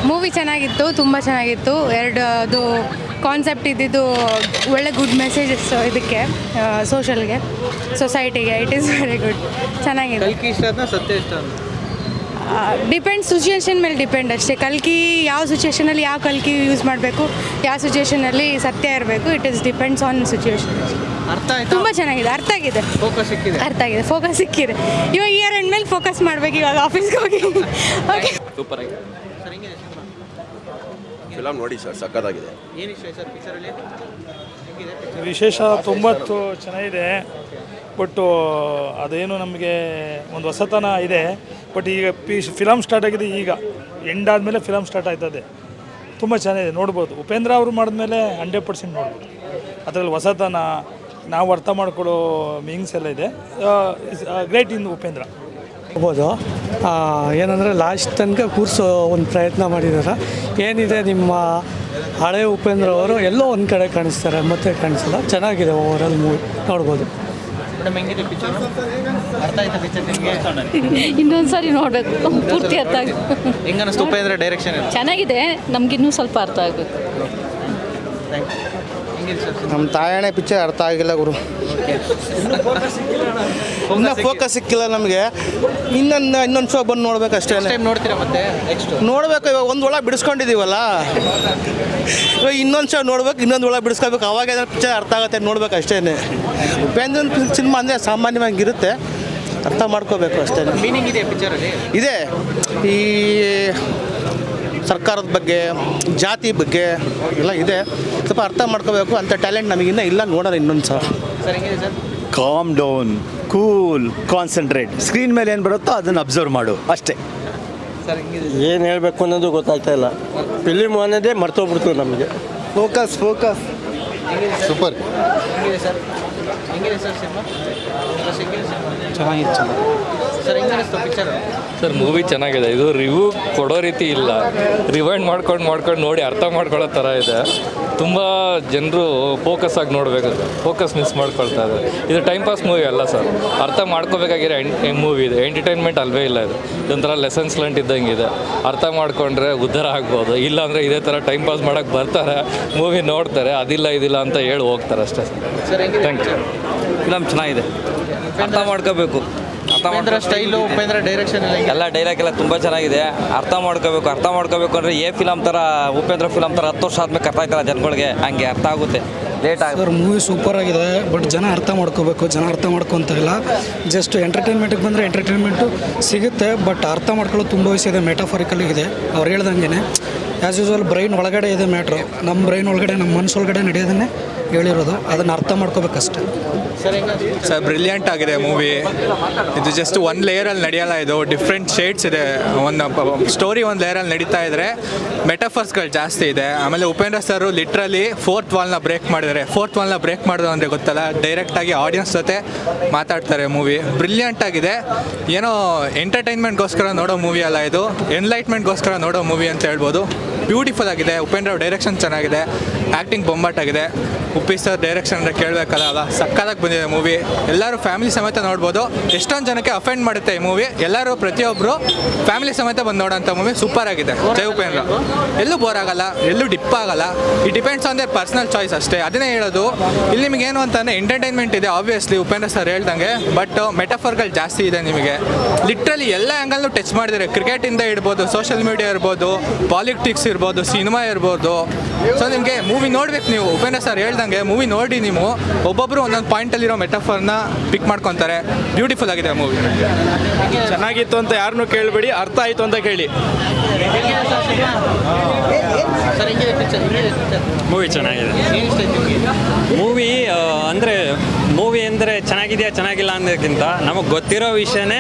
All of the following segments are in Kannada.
ಮೂವಿ ಚೆನ್ನಾಗಿತ್ತು, ತುಂಬ ಚೆನ್ನಾಗಿತ್ತು. ಅದು ಕಾನ್ಸೆಪ್ಟ್ ಇದ್ದಿದ್ದು ಒಳ್ಳೆ ಗುಡ್ ಮೆಸೇಜಸ್ ಇದಕ್ಕೆ ಸೋಷಲ್ಗೆ, ಸೊಸೈಟಿಗೆ. ಇಟ್ ಈಸ್ ವೆರಿ ಗುಡ್, ಚೆನ್ನಾಗಿದೆ. ಕಲ್ಕಿ ಇಷ್ಟ ಆದ್ನ ಸತ್ಯ ಇಷ್ಟ ಆದ್ನ? ಡಿಪೆಂಡ್, ಸಿಚುಯೇಷನ್ ಮೇಲೆ ಡಿಪೆಂಡ್ ಅಷ್ಟೇ. ಕಲ್ಕಿ ಯಾವ ಸಿಚುಯೇಷನಲ್ಲಿ ಯಾವ ಕಲ್ಕಿ ಯೂಸ್ ಮಾಡಬೇಕು, ಯಾವ ಸಿಚುಯೇಷನಲ್ಲಿ ಸತ್ಯ ಇರಬೇಕು, it is depends on situation. ಅರ್ಥ ಆಯ್ತಾ? ತುಂಬ ಚೆನ್ನಾಗಿದೆ, ಅರ್ಥ ಆಗಿದೆ, ಫೋಕಸ್ ಸಿಕ್ಕಿದೆ. ಅರ್ಥ ಆಗಿದೆ, ಫೋಕಸ್ ಸಿಕ್ಕಿದೆ. ಇವಾಗ ಇಯರ್ ಎಂಡ್ ಮೇಲೆ ಫೋಕಸ್ ಮಾಡಬೇಕು, ಇವಾಗ ಆಫೀಸ್ಗೆ ಹೋಗಿ. ಓಕೆ, ಸೂಪರ್ ಆಗಿ ಸರ್ ಹೆಂಗಿದೆ ಸಿನಿಮಾ? ಫಿಲಮ್ ನೋಡಿ ಸರ್, ಸಕ್ಕತ್ತಾಗಿದೆ. ಏನು ಇಷ್ಟ ಸರ್ ಪಿಕ್ಚರಲ್ಲಿ? ಹೆಂಗಿದೆ picture? ವಿಶೇಷ ತುಂಬ ಚೆನ್ನಾಗಿದೆ. ಬಟ್ ಅದೇನು ನಮಗೆ ಒಂದು ಹೊಸತನ ಇದೆ. ಬಟ್ ಈಗ ಫಿಲಮ್ ಸ್ಟಾರ್ಟ್ ಆಗಿದೆ, ಈಗ ಎಂಡ್ ಆದಮೇಲೆ ಫಿಲಮ್ ಸ್ಟಾರ್ಟ್ ಆಯ್ತದೆ. ತುಂಬ ಚೆನ್ನಾಗಿದೆ, ನೋಡ್ಬೋದು. ಉಪೇಂದ್ರ ಅವರು ಮಾಡಿದ್ಮೇಲೆ 100% ನೋಡ್ಬೋದು. ಅದರಲ್ಲಿ ಹೊಸತನ, ನಾವು ಅರ್ಥ ಮಾಡ್ಕೊಳ್ಳೋ ಮೀನಿಂಗ್ಸ್ ಎಲ್ಲ ಇದೆ. ಗ್ರೇಟ್ ಇನ್ ಉಪೇಂದ್ರ ಹೋಗ್ಬೋದು. ಏನಂದರೆ ಲಾಸ್ಟ್ ತನಕ ಕೂರಿಸೋ ಒಂದು ಪ್ರಯತ್ನ ಮಾಡಿದ್ದಾರೆ. ಏನಿದೆ ನಿಮ್ಮ ಹಳೆ ಉಪೇಂದ್ರ ಅವರು ಎಲ್ಲೋ ಒಂದು ಕಡೆ ಕಾಣಿಸ್ತಾರೆ, ಮತ್ತೆ ಕಾಣಿಸಲ್ಲ. ಚೆನ್ನಾಗಿದೆ, ಓವರಾಲ್ ಮೂವಿ ನೋಡ್ಬೋದು. ಮೇಡಮ್ ಹೆಂಗಿದೆ ಪಿಕ್ಚರ್? ಅರ್ಥ ಆಯ್ತಾ ಪಿಕ್ಚರ್ ನಿಮಗೆ? ಇನ್ನೊಂದು ಸಾರಿ ನೋಡಬೇಕು, ಪೂರ್ತಿ ಅರ್ಥ ಆಗಬೇಕು. ಹೆಂಗ ಅನಿಸ್ತು ಉಪೇಂದ್ರ ಡೈರೆಕ್ಷನ್? ಚೆನ್ನಾಗಿದೆ, ನಮಗಿನ್ನೂ ಸ್ವಲ್ಪ ಅರ್ಥ ಆಗಬೇಕು. ಹೆಂಗಿದೆ ಸರ್? ನಮ್ಮ ತಾಯಣೆ ಪಿಕ್ಚರ್ ಅರ್ಥ ಆಗಿಲ್ಲ ಗುರು. ಇನ್ನೂ ಫೋಕಸ್ ಸಿಕ್ಕಿಲ್ಲ ನಮಗೆ. ಇನ್ನೊಂದು ಶೋ ಬಂದು ನೋಡ್ಬೇಕು ಅಷ್ಟೇ. ಟೈಮ್ ನೋಡ್ತೀರಾ ಮತ್ತೆ ನೆಕ್ಸ್ಟ್? ನೋಡ್ಬೇಕು. ಇವಾಗ ಒಂದು ಒಳ ಬಿಡಿಸ್ಕೊಂಡಿದ್ದೀವಲ್ಲ, ಇವಾಗ ಇನ್ನೊಂದು ಶೋ ನೋಡ್ಬೇಕು, ಇನ್ನೊಂದು ಒಳ ಬಿಡಿಸ್ಕೋಬೇಕು. ಅವಾಗ ಏನಾದ್ರು ಪಿಕ್ಚರ್ ಅರ್ಥ ಆಗುತ್ತೆ, ನೋಡ್ಬೇಕು ಅಷ್ಟೇ. ಉಪೇಂದ್ರನ್ ಸಿನಿಮಾ ಅಂದರೆ ಸಾಮಾನ್ಯವಾಗಿರುತ್ತೆ, ಅರ್ಥ ಮಾಡ್ಕೋಬೇಕು ಅಷ್ಟೇ. ಮೀನಿಂಗ್ ಇದೆ ಪಿಕ್ಚರಲ್ಲಿ? ಇದೆ. ಈ ಸರ್ಕಾರದ ಬಗ್ಗೆ, ಜಾತಿ ಬಗ್ಗೆ ಎಲ್ಲ ಇದೆ. ಸ್ವಲ್ಪ ಅರ್ಥ ಮಾಡ್ಕೋಬೇಕು. ಅಂಥ ಟ್ಯಾಲೆಂಟ್ ನಮಗಿನ್ನ ಇಲ್ಲ, ನೋಡೋಣ ಇನ್ನೊಂದು ಸಲ. ಸರ್ ಹೆಂಗಿದೆ sir? Calm down, cool, concentrate. Screen ಮೇಲೆ ಏನು ಬರುತ್ತೋ ಅದನ್ನು ಅಬ್ಸರ್ವ್ ಮಾಡು ಅಷ್ಟೇ. ಸರ್ ಹೆಂಗಿದೆ? ಏನು ಹೇಳಬೇಕು ಅನ್ನೋದು ಗೊತ್ತಾಗ್ತಾ ಇಲ್ಲ. ಫಿಲಿಮ್ ಅನ್ನೋದೇ ಮರ್ತೋಗ್ಬಿಡ್ತು ನಮಗೆ. Focus super. ಹೆಂಗಿದೆ ಸರ್? ಹೆಂಗಿದೆ ಸರ್ ಸಿನಿಮಾ? ಹೆಂಗಿದೆ ಸಿನಿಮಾ? ಚೆನ್ನಾಗಿತ್ತು. ಸರ್ ಹೆಂಗೆ ಅನಿಸ್ತು ಪಿಕ್ಚರ್? ಸರ್ ಮೂವಿ ಚೆನ್ನಾಗಿದೆ. ಇದು ರಿವ್ಯೂ ಕೊಡೋ ರೀತಿ ಇಲ್ಲ, ರಿವೈಂಡ್ ಮಾಡ್ಕೊಂಡು ನೋಡಿ ಅರ್ಥ ಮಾಡ್ಕೊಳ್ಳೋ ಥರ ಇದೆ. ತುಂಬ ಜನರು ಫೋಕಸ್ ಆಗಿ ನೋಡಬೇಕು, ಫೋಕಸ್ ಮಿಸ್ ಮಾಡ್ಕೊಳ್ತಾ ಇದ್ದಾರೆ. ಇದು ಟೈಮ್ ಪಾಸ್ ಮೂವಿ ಅಲ್ಲ ಸರ್, ಅರ್ಥ ಮಾಡ್ಕೋಬೇಕಾಗಿರೋ ಮೂವಿ ಇದೆ. ಎಂಟರ್ಟೈನ್ಮೆಂಟ್ ಅಲ್ವೇ ಇಲ್ಲ ಇದು. ಇದೊಂಥರ ಲೆಸನ್ಸ್ ಲರ್ನ್ ಇದ್ದಂಗೆ ಇದೆ. ಅರ್ಥ ಮಾಡ್ಕೊಂಡ್ರೆ ಉದ್ಧಾರ ಆಗ್ಬೋದು. ಇಲ್ಲಾಂದರೆ ಇದೇ ಥರ ಟೈಮ್ ಪಾಸ್ ಮಾಡೋಕ್ಕೆ ಬರ್ತಾರೆ, ಮೂವಿ ನೋಡ್ತಾರೆ, ಅದಿಲ್ಲ ಇದಿಲ್ಲ ಅಂತ ಹೇಳಿ ಹೋಗ್ತಾರೆ ಅಷ್ಟೇ ಸರ್ ಹೆಂಗಿದೆ ಥ್ಯಾಂಕ್ ಯು. ಫಿಲಮ್ ಚೆನ್ನಾಗಿದೆ, ಅರ್ಥ ಮಾಡ್ಕೋಬೇಕು. ಉಪೇಂದ್ರ ಸ್ಟೈಲು, ಉಪೇಂದ್ರ ಡೈರೆಕ್ಷನ್ ಎಲ್ಲ ಡೈಲಾಗ್ ಎಲ್ಲ ತುಂಬ ಚೆನ್ನಾಗಿದೆ. ಅರ್ಥ ಮಾಡ್ಕೋಬೇಕು ಅಂದರೆ ಫಿಲಮ್ ಥರ, ಉಪೇಂದ್ರ ಫಿಲಮ್ ಥರ 10 ವರ್ಷ ಆದ್ಮೇಲೆ ಅರ್ಥ ಆಯ್ತಲ್ಲ ಜನಗಳಿಗೆ, ಹಂಗೆ ಅರ್ಥ ಆಗುತ್ತೆ. ಲೇಟ್ ಆಗುತ್ತೆ. ಸರ್ ಮೂವಿ ಸೂಪರ್ ಆಗಿದೆ. ಬಟ್ ಜನ ಅರ್ಥ ಮಾಡ್ಕೋಬೇಕು. ಜನ ಅರ್ಥ ಮಾಡ್ಕೊತ ಇಲ್ಲ. ಜಸ್ಟ್ ಎಂಟರ್ಟೈನ್ಮೆಂಟಿಗೆ ಬಂದರೆ ಎಂಟರ್ಟೈನ್ಮೆಂಟು ಸಿಗುತ್ತೆ, ಬಟ್ ಅರ್ಥ ಮಾಡ್ಕೊಳ್ಳೋದು ತುಂಬ ವಯಸ್ಸಿದೆ. ಮೆಟಾಫರಿಕಲ್ ಇದೆ. ಅವ್ರು ಹೇಳ್ದಂಗೆ ಆ್ಯಸ್ ಯೂಸ್ವಲ್ ಬ್ರೈನ್ ಒಳಗಡೆ ಇದೆ ಮ್ಯಾಟ್ರು. ನಮ್ಮ ಬ್ರೈನ್ ಒಳಗಡೆ, ನಮ್ಮ ಮನಸ್ಸು ಒಳಗಡೆ ನಡೆಯೋದನ್ನೇ ಹೇಳಿರೋದು. ಅದನ್ನು ಅರ್ಥ ಮಾಡ್ಕೋಬೇಕಷ್ಟೆ. ಸರ್ ಬ್ರಿಲಿಯಂಟ್ ಆಗಿದೆ ಮೂವಿ. ಇದು ಜಸ್ಟ್ ಒಂದು ಲೇಯರಲ್ಲಿ ನಡೆಯಲ್ಲ, ಇದು ಡಿಫ್ರೆಂಟ್ ಶೇಡ್ಸ್ ಇದೆ. ಒಂದು ಸ್ಟೋರಿ ಒಂದು ಲೇಯರಲ್ಲಿ ನಡೀತಾ ಇದ್ದರೆ ಮೆಟಫರ್ಸ್ಗಳು ಜಾಸ್ತಿ ಇದೆ. ಆಮೇಲೆ ಉಪೇಂದ್ರ ಸರ್ ಲಿಟ್ರಲಿ ಫೋರ್ತ್ ವಾಲ್ನ ಬ್ರೇಕ್ ಮಾಡಿದ್ದಾರೆ. ಫೋರ್ತ್ ವಾಲ್ನ ಬ್ರೇಕ್ ಮಾಡೋದು ಅಂದರೆ ಗೊತ್ತಲ್ಲ, ಡೈರೆಕ್ಟಾಗಿ ಆಡಿಯನ್ಸ್ ಜೊತೆ ಮಾತಾಡ್ತಾರೆ. ಮೂವಿ ಬ್ರಿಲಿಯಂಟ್ ಆಗಿದೆ. ಏನೋ ಎಂಟರ್ಟೈನ್ಮೆಂಟ್ಗೋಸ್ಕರ ನೋಡೋ ಮೂವಿ ಅಲ್ಲ ಇದು, ಎನ್ಲೈಟ್ಮೆಂಟ್ಗೋಸ್ಕರ ನೋಡೋ ಮೂವಿ ಅಂತ ಹೇಳ್ಬೋದು. ಬ್ಯೂಟಿಫುಲ್ ಆಗಿದೆ. ಉಪೇಂದ್ರ ಡೈರೆಕ್ಷನ್ ಚೆನ್ನಾಗಿದೆ, ಆ್ಯಕ್ಟಿಂಗ್ ಬೊಂಬಾಟಾಗಿದೆ. ಉಪ್ಪಿ ಸರ್ ಡೈರೆಕ್ಷನ್ ಅಂದರೆ ಕೇಳಬೇಕಲ್ಲ, ಅಲ್ಲ ಸಕ್ಕತ್ತಾಗಿ ಬಂದಿದೆ ಮೂವಿ. ಎಲ್ಲರೂ ಫ್ಯಾಮಿಲಿ ಸಮೇತ ನೋಡ್ಬೋದು. ಎಷ್ಟೊಂದು ಜನಕ್ಕೆ ಅಫೆಂಡ್ ಮಾಡುತ್ತೆ ಈ ಮೂವಿ. ಎಲ್ಲರೂ ಪ್ರತಿಯೊಬ್ಬರು ಫ್ಯಾಮಿಲಿ ಸಮೇತ ಬಂದು ನೋಡೋಂಥ ಮೂವಿ ಸೂಪರ್ ಆಗಿದೆ. ಜೈ ಉಪೇಂದ್ರ. ಎಲ್ಲೂ ಬೋರ್ ಆಗಲ್ಲ, ಎಲ್ಲೂ ಡಿಪ್ ಆಗಲ್ಲ. It depends on there personal choice ಅಷ್ಟೇ. ಅದನ್ನೇ ಹೇಳೋದು. ಇಲ್ಲಿ ನಿಮಗೇನು ಅಂತಂದರೆ ಎಂಟರ್ಟೈನ್ಮೆಂಟ್ ಇದೆ ಆಬ್ವಿಯಸ್ಲಿ, ಉಪೇಂದ್ರ ಸರ್ ಹೇಳ್ದಂಗೆ. ಬಟ್ ಮೆಟಫರ್ಗಳು ಜಾಸ್ತಿ ಇದೆ ನಿಮಗೆ. ಲಿಟ್ರಲಿ ಎಲ್ಲ ಆ್ಯಂಗಲ್ನೂ ಟಚ್ ಮಾಡಿದ್ದಾರೆ. ಕ್ರಿಕೆಟಿಂದ ಇರ್ಬೋದು, ಸೋಷಿಯಲ್ ಮೀಡಿಯಾ ಇರ್ಬೋದು, ಪಾಲಿಟಿಕ್ಸ್ ಇರ್ಬೋದು, ಸಿನಿಮಾ ಇರ್ಬೋದು. ಸೊ ನಿಮಗೆ ಮೂವಿ ನೋಡ್ಬೇಕು ನೀವು. ಉಪೇಂದ್ರ ಸರ್ ಹೇಳ್ದಂಗೆ ಮೂವಿ ನೋಡಿ ನೀವು ಒಬ್ಬೊಬ್ಬರು ಒಂದೊಂದು ಪಾಯಿಂಟಲ್ಲಿರೋ ಮೆಟಫರ್ನ ಪಿಕ್ ಮಾಡ್ಕೊತಾರೆ. ಬ್ಯೂಟಿಫುಲ್ ಆಗಿದೆ ಮೂವಿ. ಚೆನ್ನಾಗಿತ್ತು ಅಂತ ಯಾರನ್ನೂ ಕೇಳಬೇಡಿ, ಅರ್ಥ ಆಯಿತು ಅಂತ ಕೇಳಿ. ಸರ್ ಹೆಂಗಿದೆ ಪಿಕ್ಚರ್? ಮೂವಿ ಚೆನ್ನಾಗಿದೆ. ಏನು ಇಷ್ಟ ಆಯ್ತು ನಿಮಗೆ? ಮೂವಿ ಅಂದರೆ ಚೆನ್ನಾಗಿದೆಯಾ ಚೆನ್ನಾಗಿಲ್ಲ ಅನ್ನೋದಕ್ಕಿಂತ ನಮಗೆ ಗೊತ್ತಿರೋ ವಿಷಯನೇ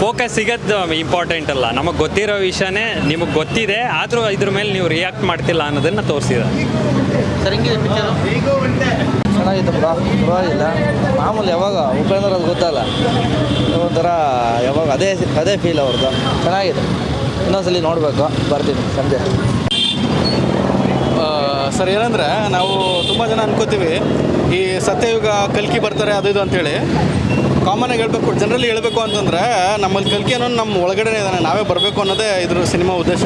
ಫೋಕಸ್ ಸಿಗೋದು ಇಂಪಾರ್ಟೆಂಟ್ ಅಲ್ಲ. ನಮಗೆ ಗೊತ್ತಿರೋ ವಿಷಯನೇ ನಿಮಗೆ ಗೊತ್ತಿದೆ, ಆದರೂ ಇದ್ರ ಮೇಲೆ ನೀವು ರಿಯಾಕ್ಟ್ ಮಾಡ್ತಿಲ್ಲ ಅನ್ನೋದನ್ನು ತೋರಿಸಿದ. ಸರ್ ಹೆಂಗಿದೆ ಪಿಕ್ಚರು? ಚೆನ್ನಾಗಿತ್ತು ಬ್ರೋ, ಪರವಾಗಿಲ್ಲ. ಮಾಮೂಲಿ ಯಾವಾಗ ಉಪೇಂದ್ರ ಅದು ಗೊತ್ತಲ್ಲ, ಒಂಥರ ಯಾವಾಗ ಅದೇ ಫೀಲ್ ಅವ್ರದ್ದು. ಚೆನ್ನಾಗಿದೆ. ಇನ್ನೊಂದ್ಸಲಿ ನೋಡಬೇಕು, ಬರ್ತೀನಿ ಸಂಜೆ. ಸರ್ ಏನಂದರೆ, ನಾವು ತುಂಬ ಜನ ಅನ್ಕೋತೀವಿ ಈ ಸತ್ಯಯುಗ ಕಲ್ಕಿ ಬರ್ತಾರೆ ಅದು ಇದು ಅಂತೇಳಿ. ಕಾಮನಾಗಿ ಹೇಳಬೇಕು, ಜನರಲ್ಲಿ ಹೇಳಬೇಕು ಅಂತಂದರೆ ನಮ್ಮಲ್ಲಿ ಕಲ್ಕಿ ಅನ್ನೋನು ನಮ್ಮ ಒಳಗಡೆ ಇದ್ದಾನೆ, ನಾವೇ ಬರಬೇಕು ಅನ್ನೋದೇ ಇದ್ರ ಸಿನಿಮಾ ಉದ್ದೇಶ.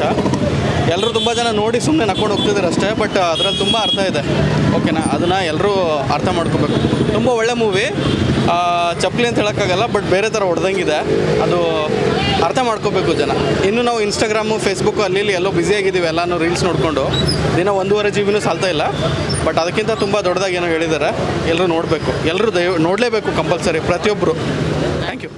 ಎಲ್ಲರೂ ತುಂಬ ಜನ ನೋಡಿ ಸುಮ್ಮನೆ ನಕ್ಕೊಂಡು ಹೋಗ್ತಿದ್ದಾರೆ ಅಷ್ಟೇ, ಬಟ್ ಅದರಲ್ಲಿ ತುಂಬ ಅರ್ಥ ಇದೆ. ಓಕೆನಾ, ಅದನ್ನು ಎಲ್ಲರೂ ಅರ್ಥ ಮಾಡ್ಕೋಬೇಕು. ತುಂಬ ಒಳ್ಳೆ ಮೂವಿ, ಚಪ್ಪಲಿ ಅಂತ ಹೇಳೋಕ್ಕಾಗಲ್ಲ, ಬಟ್ ಬೇರೆ ಥರ ಹೊಡೆದಂಗಿದೆ. ಅದು ಅರ್ಥ ಮಾಡ್ಕೋಬೇಕು ಜನ. ಇನ್ನು ನಾವು ಇನ್ಸ್ಟಾಗ್ರಾಮು, ಫೇಸ್ಬುಕ್ಕು ಅಲ್ಲಿ ಎಲ್ಲೋ ಬ್ಯುಸಿಯಾಗಿದ್ದೀವಿ, ಎಲ್ಲನೂ ರೀಲ್ಸ್ ನೋಡಿಕೊಂಡು ದಿನ 1.5 GB ಸಾಲ್ತಾ ಇಲ್ಲ. ಬಟ್ ಅದಕ್ಕಿಂತ ತುಂಬ ದೊಡ್ಡದಾಗಿ ಏನೋ ಹೇಳಿದ್ದಾರೆ. ಎಲ್ಲರೂ ನೋಡಬೇಕು, ಎಲ್ಲರೂ ನೋಡಲೇಬೇಕು ಕಂಪಲ್ಸರಿ, ಪ್ರತಿಯೊಬ್ಬರು. Thank you.